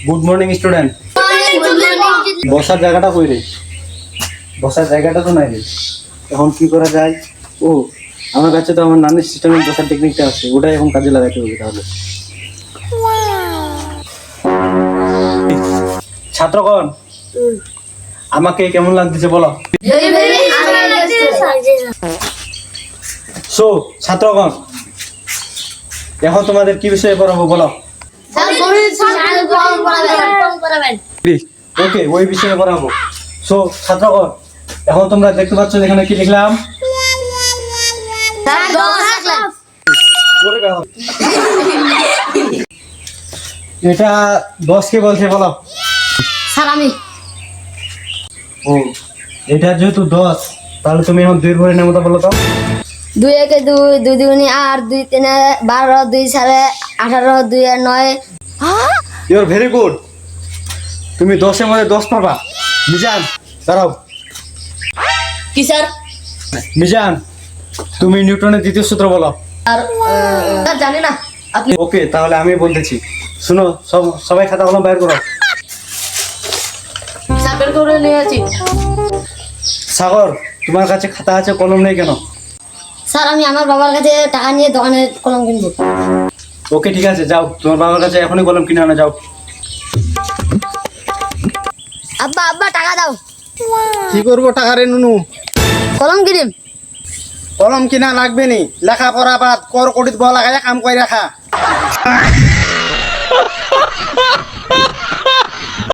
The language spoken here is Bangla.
Good morning student. বসার জায়গাটা কই রে? বসার জায়গাটা তো নাই রে। এখন কি করা যায়? ও, আমার কাছে তো আমার নানির সিস্টেমের বসার টেকনিকটা আছে, ওটাই এখন কাজে লাগাতে হবে তাহলে। ছাত্রগণ, আমাকে কেমন লাগতেছে বলো? সো ছাত্রগণ, এখন তোমাদের কি বিষয়ে পড়াবো বলো? ওকে, ওই বিষয়ে পড়াবো। সো ছাত্রগণ, এখন তোমরা দেখতে পাচ্ছ এখানে কি লিখলাম? এটা 10 কে বলছে বলো? স্যার আমি। ও, এটা যেহেতু 10, তাহলে তুমি এখন 2 ঘরের নামটা বলো তো। 2 একে 2, 2 দুগুণে 8, 2 3 12, 2 4 18, 2 9। You are very good. তুমি 10 এর মধ্যে 10 পাবা। মিজান, দাঁড়াও। কি স্যার? মিজান, তুমি নিউটনের দ্বিতীয় সূত্র বলো। আর স্যার জানি না, আপনি। ওকে, তাহলে আমি বলতেছি, শুনো। সবাই খাতা কলম বাইর করো। স্যার বের করে নিয়ে আছি। সাগর, তোমার কাছে খাতা আছে, কলম নেই কেন? স্যার আমি আমার বাবার কাছে টাকা নিয়ে দোকানে কলম কিনবো। ওকে, ঠিক আছে, যাও, তোমার বাবার কাছে এখনই কলম কিনে আনো, যাও। আব্বা আব্বা টাকা দাও। কি করবো টাকা রে নুনু? কলম কিনিম। কলম কিনা লাগবে নি, লেখাপড়া বাদ কর কোটিত বলা কাম করে রাখা।